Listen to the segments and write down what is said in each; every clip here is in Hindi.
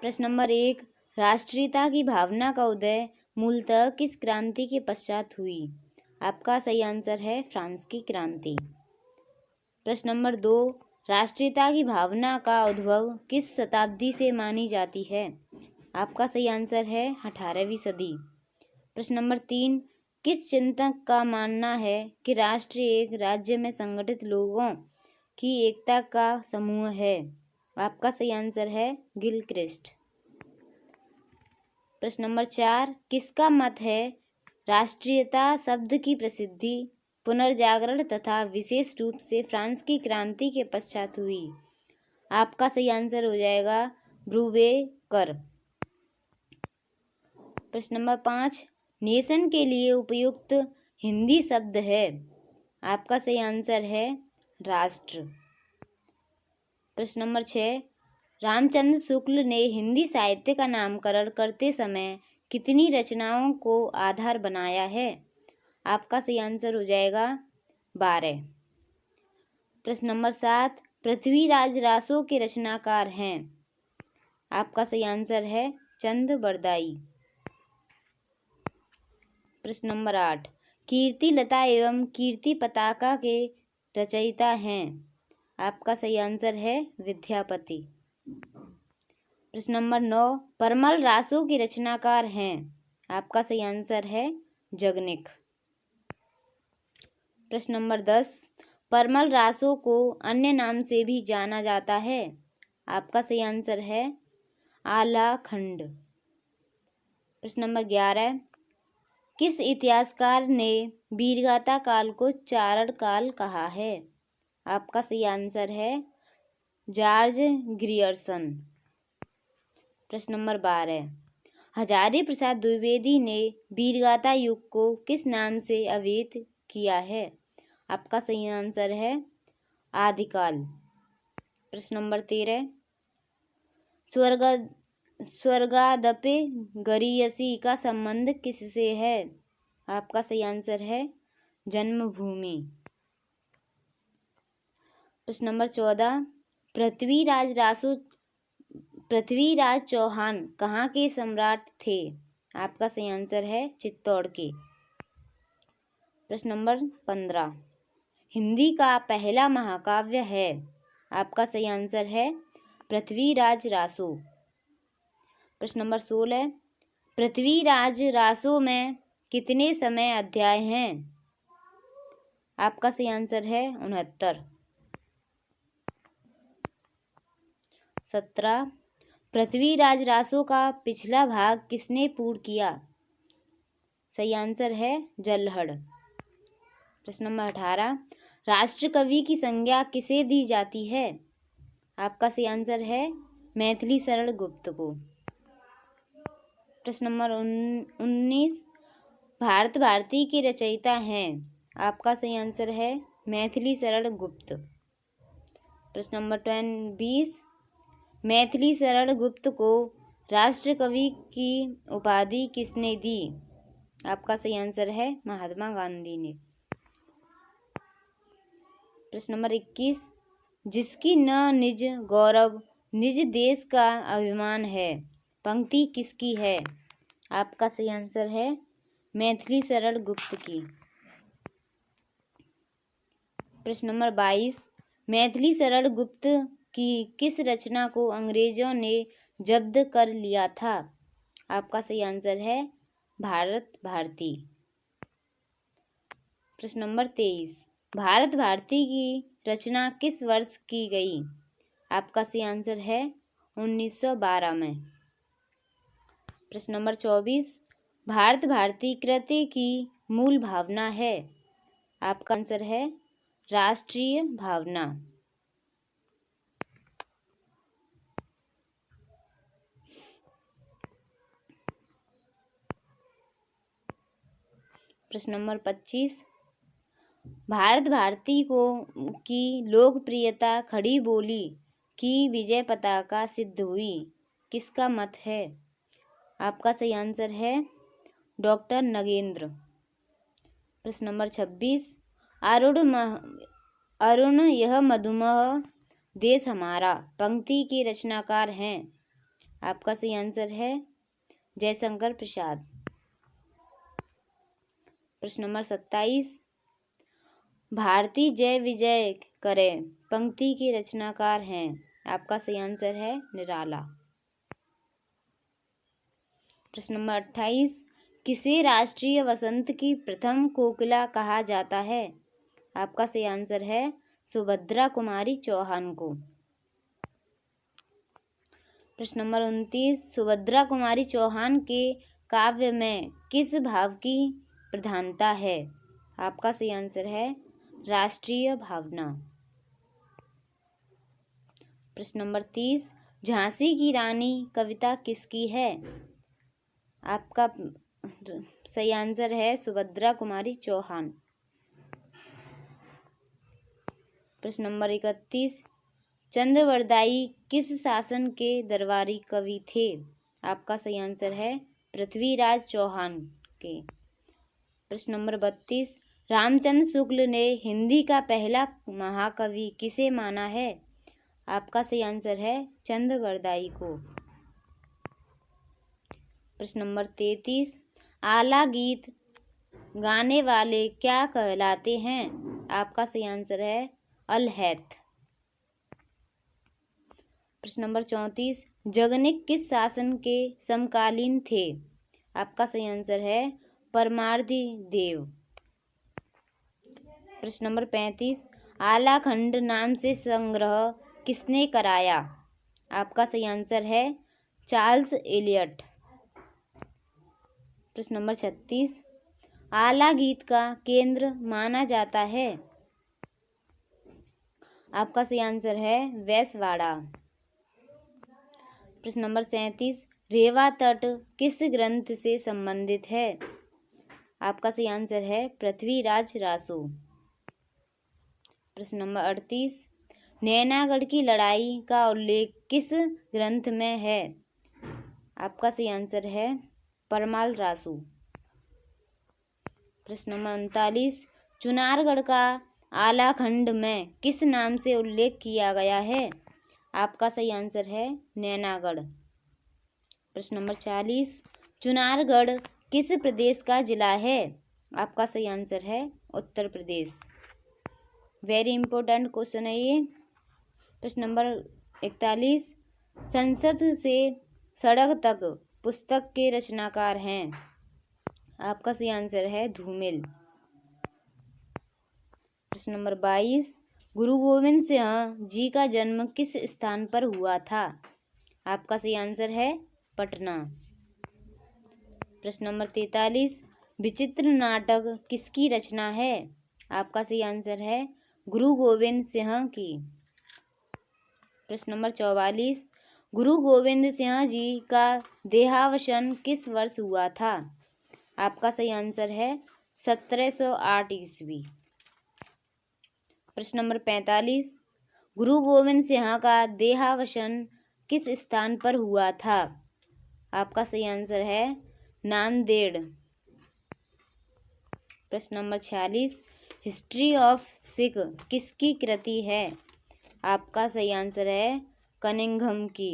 प्रश्न नंबर 1, राष्ट्रीयता की भावना का उदय मूलतः किस क्रांति के पश्चात हुई? आपका सही आंसर है फ्रांस की क्रांति। प्रश्न नंबर 2, राष्ट्रीयता की भावना का उद्भव किस शताब्दी से मानी जाती है? आपका सही आंसर है 18वीं सदी। प्रश्न नंबर 3, किस चिंतक का मानना है कि राष्ट्र एक राज्य में संगठित लोगों की एकता का समूह है? आपका सही आंसर है गिलक्रिस्ट। प्रश्न नंबर 4, किसका मत है राष्ट्रीयता शब्द की प्रसिद्धि पुनर्जागरण तथा विशेष रूप से फ्रांस की क्रांति के पश्चात हुई? आपका सही आंसर हो जाएगा ब्रूवेकर। प्रश्न नंबर 5, नेशन के लिए उपयुक्त हिंदी शब्द है? आपका सही आंसर है राष्ट्र। प्रश्न नंबर 6, रामचंद्र शुक्ल ने हिंदी साहित्य का नामकरण करते समय कितनी रचनाओं को आधार बनाया है? आपका सही आंसर हो जाएगा 12। प्रश्न नंबर 7, पृथ्वीराज रासो के रचनाकार हैं? आपका सही आंसर है चंद बरदाई। प्रश्न नंबर 8, कीर्ति लता एवं कीर्ति पताका के रचयिता हैं? आपका सही आंसर है विद्यापति। प्रश्न नंबर 9, परमल रासो के रचनाकार हैं? आपका सही आंसर है जगनिक। प्रश्न नंबर 10, परमल रासो को अन्य नाम से भी जाना जाता है? आपका सही आंसर है आलाखंड। प्रश्न नंबर 11, किस इतिहासकार ने वीरगाथा काल को चारण काल कहा है? आपका सही आंसर है जॉर्ज ग्रियर्सन। प्रश्न नंबर 12, हजारी प्रसाद द्विवेदी ने वीरगाथा युग को किस नाम से अभिहित किया है? आपका सही आंसर है आदिकाल। प्रश्न नंबर 13, स्वर्गादपि गरीयसी का संबंध किससे है? आपका सही आंसर है जन्मभूमि। प्रश्न नंबर 14, पृथ्वीराज चौहान कहाँ के सम्राट थे? आपका सही आंसर है चित्तौड़ के। प्रश्न नंबर 15, हिंदी का पहला महाकाव्य है? आपका सही आंसर है पृथ्वीराज रासो। प्रश्न नंबर 16, पृथ्वीराज रासो में कितने समय अध्याय हैं? आपका सही आंसर है 69। 17, पृथ्वीराज रासो का पिछला भाग किसने पूर्ण किया? सही आंसर है जल्हड़। प्रश्न नंबर 18, राष्ट्रकवि की संज्ञा किसे दी जाती है? आपका सही आंसर है मैथिली शरण गुप्त को। प्रश्न नंबर 19, भारत भारती के रचयिता हैं? आपका सही आंसर है मैथिली शरण गुप्त। प्रश्न नंबर 20, मैथिली शरण गुप्त को राष्ट्रकवि की उपाधि किसने दी? आपका सही आंसर है महात्मा गांधी ने। प्रश्न नंबर 21, जिसकी न निज गौरव निज देश का अभिमान है, पंक्ति किसकी है? आपका सही आंसर है मैथिली शरण गुप्त की। प्रश्न नंबर 22, मैथिली शरण गुप्त की किस रचना को अंग्रेजों ने जब्त कर लिया था? आपका सही आंसर है भारत भारती। प्रश्न नंबर 23, भारत भारती की रचना किस वर्ष की गई? आपका सही आंसर है 1912 में। प्रश्न नंबर 24, भारत भारती कृति की मूल भावना है? आपका आंसर है राष्ट्रीय भावना। प्रश्न नंबर 25, भारत भारती की लोकप्रियता खड़ी बोली की विजय पताका सिद्ध हुई, किसका मत है? आपका सही आंसर है डॉक्टर नगेंद्र। प्रश्न नंबर 26, अरुण यह मधुमेह देश हमारा पंक्ति के रचनाकार हैं? आपका सही आंसर है जयशंकर प्रसाद। प्रश्न नंबर 27, भारती जय विजय करे पंक्ति के रचनाकार हैं। आपका सही आंसर है निराला। प्रश्न नंबर 28, किसे राष्ट्रीय वसंत की प्रथम कोकिला कहा जाता है। आपका सही आंसर है सुभद्रा कुमारी चौहान को। प्रश्न नंबर 29, सुभद्रा कुमारी चौहान के काव्य में किस भाव की प्रधानता है। आपका सही आंसर है राष्ट्रीय भावना। प्रश्न नंबर 30, झांसी की रानी कविता किसकी है। आपका सही आंसर है सुभद्रा कुमारी चौहान। प्रश्न नंबर 31, चंद्रवरदाई किस शासन के दरबारी कवि थे। आपका सही आंसर है पृथ्वीराज चौहान के। प्रश्न नंबर 32, रामचंद्र शुक्ल ने हिंदी का पहला महाकवि किसे माना है। आपका सही आंसर है चंद्रवरदाई को। प्रश्न नंबर 33, आला गीत गाने वाले क्या कहलाते हैं। आपका सही आंसर है अलहैत। प्रश्न नंबर 34, जगनिक किस शासन के समकालीन थे। आपका सही आंसर है परमार्दी देव। प्रश्न नंबर 35, आलाखंड नाम से संग्रह किसने कराया। आपका सही आंसर है चार्ल्स एलियट। प्रश्न नंबर 36, आला गीत का केंद्र माना जाता है। आपका सही आंसर है वैसवाड़ा। प्रश्न नंबर 37, रेवा तट किस ग्रंथ से संबंधित है। आपका सही आंसर है पृथ्वीराज रासो। प्रश्न नंबर 38, नैनागढ़ की लड़ाई का उल्लेख किस ग्रंथ में है। आपका सही आंसर है परमाल रासु। प्रश्न नंबर 39, चुनारगढ़ का आलाखंड में किस नाम से उल्लेख किया गया है। आपका सही आंसर है नैनागढ़। प्रश्न नंबर 40, चुनारगढ़ किस प्रदेश का जिला है। आपका सही आंसर है Uttar Pradesh. Very important question है ये। प्रश्न नंबर 41, संसद से सड़क तक पुस्तक के रचनाकार हैं। आपका सही आंसर है धूमिल। प्रश्न नंबर 22, गुरु गोविंद सिंह जी का जन्म किस स्थान पर हुआ था। आपका सही आंसर है पटना। प्रश्न नंबर 43, विचित्र नाटक किसकी रचना है। आपका सही आंसर है गुरु गोविंद सिंह की। प्रश्न नंबर 44, गुरु गोविंद सिंह जी का देहावसान किस वर्ष हुआ था। आपका सही आंसर है 1708 ईस्वी। प्रश्न नंबर 45, गुरु गोविंद सिंह का देहावसान किस स्थान पर हुआ था। आपका सही आंसर है नांदेड़। प्रश्न नंबर 46, हिस्ट्री ऑफ सिख किसकी कृति है। आपका सही आंसर है कनिंघम की।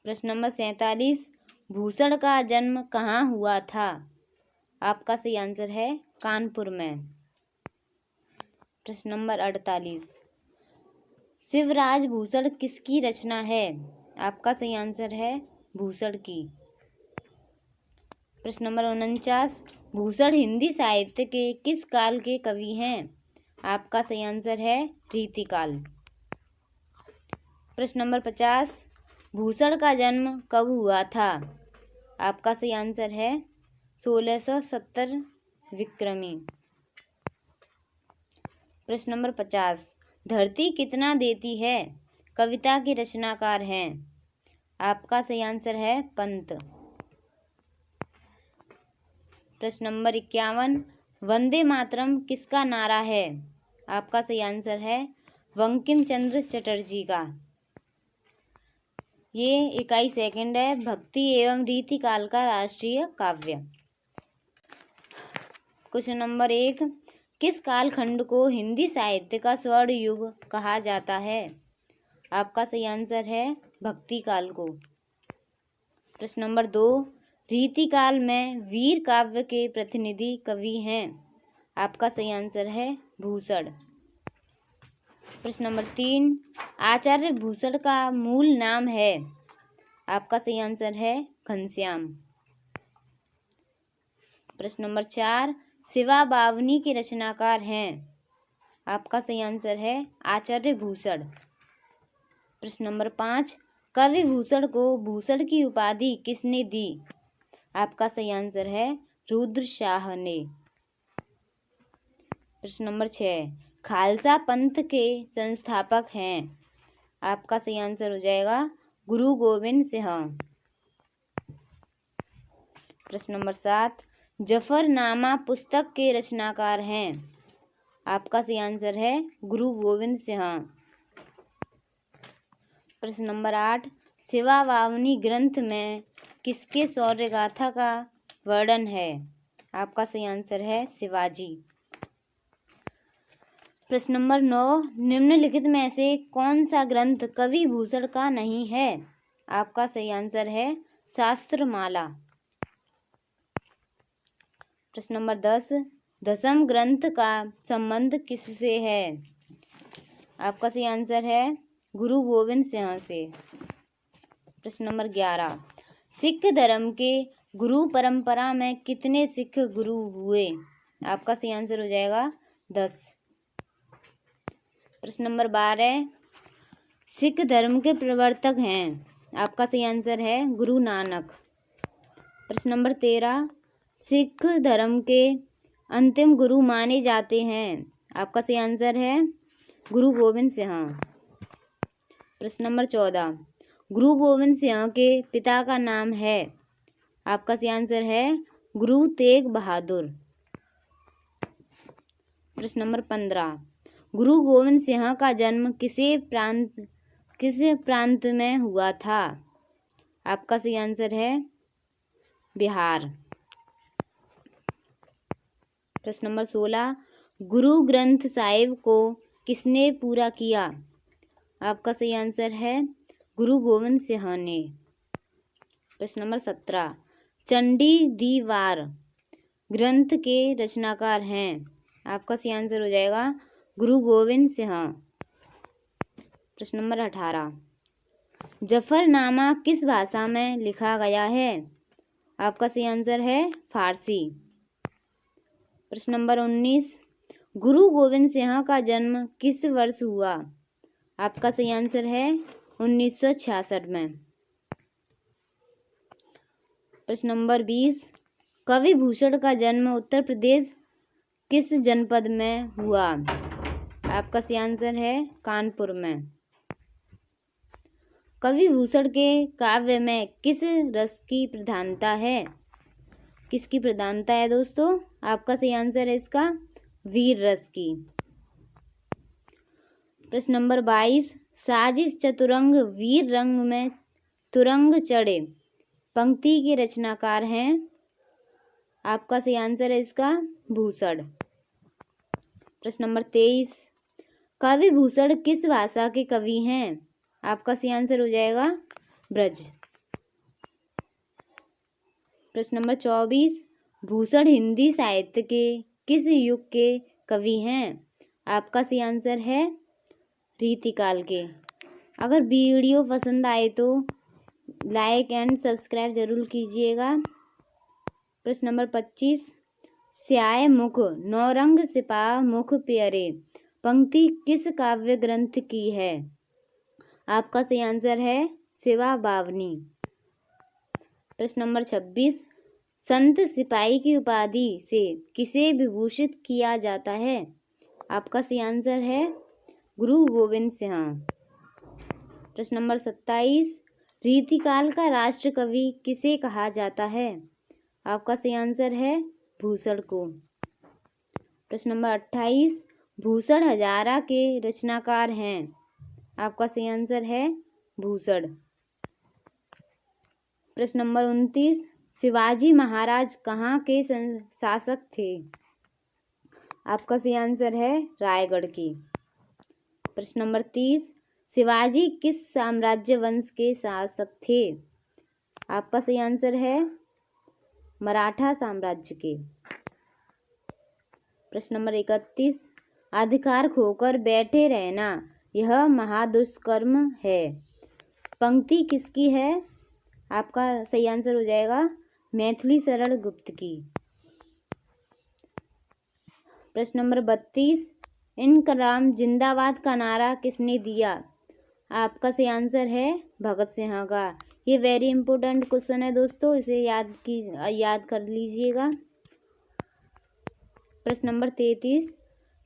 प्रश्न नंबर 47, भूषण का जन्म कहाँ हुआ था। आपका सही आंसर है कानपुर में। प्रश्न नंबर 48, शिवराज भूषण किसकी रचना है। आपका सही आंसर है भूषण की। प्रश्न नंबर 49, भूषण हिंदी साहित्य के किस काल के कवि हैं। आपका सही आंसर है रीतिकाल। प्रश्न नंबर 50, भूषण का जन्म कब हुआ था। आपका सही आंसर है 1670 विक्रमी। प्रश्न नंबर 50, धरती कितना देती है कविता के रचनाकार हैं। आपका सही आंसर है पंत। प्रश्न नंबर 51, वंदे मातरम किसका नारा है। आपका सही आंसर है बंकिम चंद्र चटर्जी का। ये 21 सेकंड है। भक्ति एवं रीतिकाल का राष्ट्रीय काव्य। क्वेश्चन नंबर 1, किस कालखंड को हिंदी साहित्य का स्वर्ण युग कहा जाता है। आपका सही आंसर है भक्ति काल को। प्रश्न नंबर 2, रीतिकाल में वीर काव्य के प्रतिनिधि कवि हैं। आपका सही आंसर है भूषण। प्रश्न नंबर 3, आचार्य भूषण का मूल नाम है। आपका सही आंसर है घनश्याम। प्रश्न नंबर 4, शिवा बावनी के रचनाकार हैं। आपका सही आंसर है आचार्य भूषण। प्रश्न नंबर 5, कवि भूषण को भूषण की उपाधि किसने दी। आपका सही आंसर है रुद्र शाह ने। प्रश्न नंबर 6, खालसा पंथ के संस्थापक हैं। आपका सही आंसर हो जाएगा गुरु गोविंद सिंह। प्रश्न नंबर 7, जफरनामा पुस्तक के रचनाकार हैं। आपका सही आंसर है गुरु गोविंद सिंह। प्रश्न नंबर 8, शिवा बावनी ग्रंथ में किसके शौर्य गाथा का वर्णन है। आपका सही आंसर है शिवाजी। प्रश्न नंबर 9, निम्नलिखित में से कौन सा ग्रंथ कवि भूषण का नहीं है। आपका सही आंसर है शास्त्रमाला। प्रश्न नंबर 10, दशम ग्रंथ का संबंध किससे है। आपका सही आंसर है गुरु गोविंद सिंह से। प्रश्न नंबर 11, सिख धर्म के गुरु परंपरा में कितने सिख गुरु हुए। आपका सही आंसर हो जाएगा 10। प्रश्न नंबर 12, सिख धर्म के प्रवर्तक हैं। आपका सही आंसर है गुरु नानक। प्रश्न नंबर 13, सिख धर्म के अंतिम गुरु माने जाते हैं। आपका सही आंसर है गुरु गोविंद सिंह। प्रश्न नंबर 14, गुरु गोविंद सिंह के पिता का नाम है। आपका सही आंसर है गुरु तेग बहादुर। प्रश्न नंबर 15, गुरु गोविंद सिंह का जन्म किस प्रांत में हुआ था। आपका सही आंसर है बिहार। प्रश्न नंबर 16, गुरु ग्रंथ साहिब को किसने पूरा किया। आपका सही आंसर है गुरु गोविंद सिंह ने। प्रश्न नंबर 17, चंडी दीवार ग्रंथ के रचनाकार हैं। आपका सही आंसर हो जाएगा गुरु गोविंद सिंह। प्रश्न नंबर 18, जफरनामा किस भाषा में लिखा गया है। आपका सही आंसर है फारसी। प्रश्न नंबर 19, गुरु गोविंद सिंह का जन्म किस वर्ष हुआ। आपका सही आंसर है 1966 में। प्रश्न नंबर 20, कवि भूषण का जन्म उत्तर प्रदेश किस जनपद में हुआ। आपका सही आंसर है कानपुर में। कवि भूषण के काव्य में किस रस की प्रधानता है। किसकी प्रधानता है दोस्तों। आपका सही आंसर है इसका वीर रस की। प्रश्न नंबर 22, साजिश चतुरंग वीर रंग में तुरंग चढ़े पंक्ति के रचनाकार हैं। आपका सही आंसर है इसका भूषण। प्रश्न नंबर 23, कवि भूषण किस भाषा के कवि हैं। आपका सही आंसर हो जाएगा ब्रज। प्रश्न नंबर 24, भूषण हिंदी साहित्य के किस युग के कवि हैं। आपका सही आंसर है रीतिकाल के। अगर वीडियो पसंद आए तो लाइक एंड सब्सक्राइब जरूर कीजिएगा। प्रश्न नंबर 25, स्याय मुख नौरंग सिपाह मुख प्यारे पंक्ति किस काव्य ग्रंथ की है। आपका सही आंसर है शिवा बावनी। प्रश्न नंबर 26, संत सिपाही की उपाधि से किसे विभूषित किया जाता है। आपका सही आंसर है गुरु गोविंद सिंह। प्रश्न नंबर 27, रीतिकाल का राष्ट्र कवि किसे कहा जाता है। आपका सही आंसर है भूषण को। प्रश्न नंबर 28, भूषण हजारा के रचनाकार हैं। आपका सही आंसर है भूषण। प्रश्न नंबर 29, शिवाजी महाराज कहाँ के शासक थे। आपका सही आंसर है रायगढ़ की। प्रश्न नंबर 30, शिवाजी किस साम्राज्य वंश के शासक थे? आपका सही आंसर है मराठा साम्राज्य के। प्रश्न नंबर 31, अधिकार खोकर बैठे रहना यह महादुष्कर्म है। पंक्ति किसकी है? आपका सही आंसर हो जाएगा मैथिली शरण गुप्त की। प्रश्न नंबर 32, इनकलाब जिंदाबाद का नारा किसने दिया? आपका सही आंसर है भगत सिंह का। ये वेरी इंपॉर्टेंट क्वेश्चन है दोस्तों, इसे याद कर लीजिएगा। प्रश्न नंबर 33,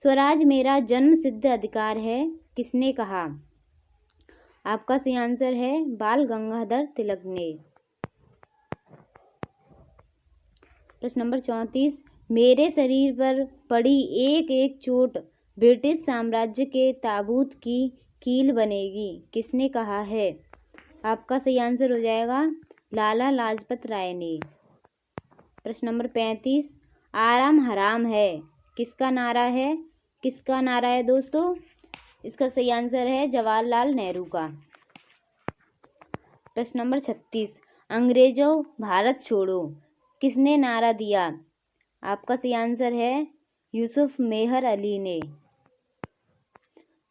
स्वराज मेरा जन्म सिद्ध अधिकार है किसने कहा? आपका सही आंसर है बाल गंगाधर तिलक ने। प्रश्न नंबर 34, मेरे शरीर पर पड़ी एक एक चोट ब्रिटिश साम्राज्य के ताबूत की कील बनेगी किसने कहा है? आपका सही आंसर हो जाएगा लाला लाजपत राय ने। प्रश्न नंबर 35, आराम हराम है किसका नारा है? किसका नारा है दोस्तों? इसका सही आंसर है जवाहरलाल नेहरू का। प्रश्न नंबर 36, अंग्रेजों भारत छोड़ो किसने नारा दिया? आपका सही आंसर है यूसुफ मेहर अली ने।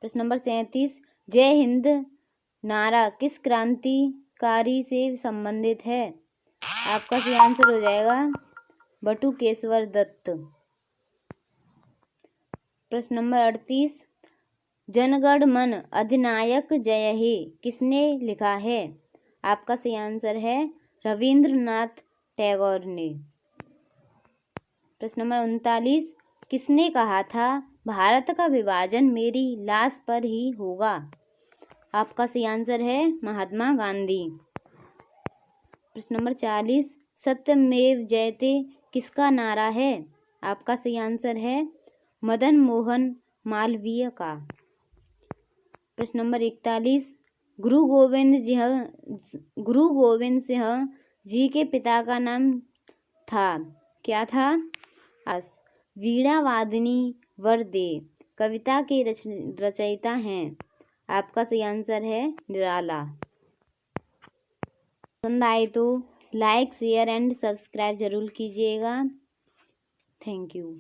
प्रश्न नंबर 37, जय हिंद नारा किस क्रांतिकारी से संबंधित है? आपका सही आंसर हो जाएगा बटुकेश्वर दत्त। प्रश्न नंबर 38, जनगण मन अधिनायक जय हे किसने लिखा है? आपका सही आंसर है रविंद्रनाथ टैगोर ने। प्रश्न नंबर 39, किसने कहा था भारत का विभाजन मेरी लाश पर ही होगा? आपका सही आंसर है महात्मा गांधी। प्रश्न नंबर 40, सत्यमेव जयते किसका नारा है? आपका सही आंसर है मदन मोहन मालवीय का। प्रश्न नंबर 41, गुरु गोविंद सिंह जी के पिता का नाम था क्या था? वीणा वादिनी वरदे कविता के रचयिता हैं। आपका सही आंसर है निराला। पसंद आए तो लाइक शेयर एंड सब्सक्राइब जरूर कीजिएगा। Thank you.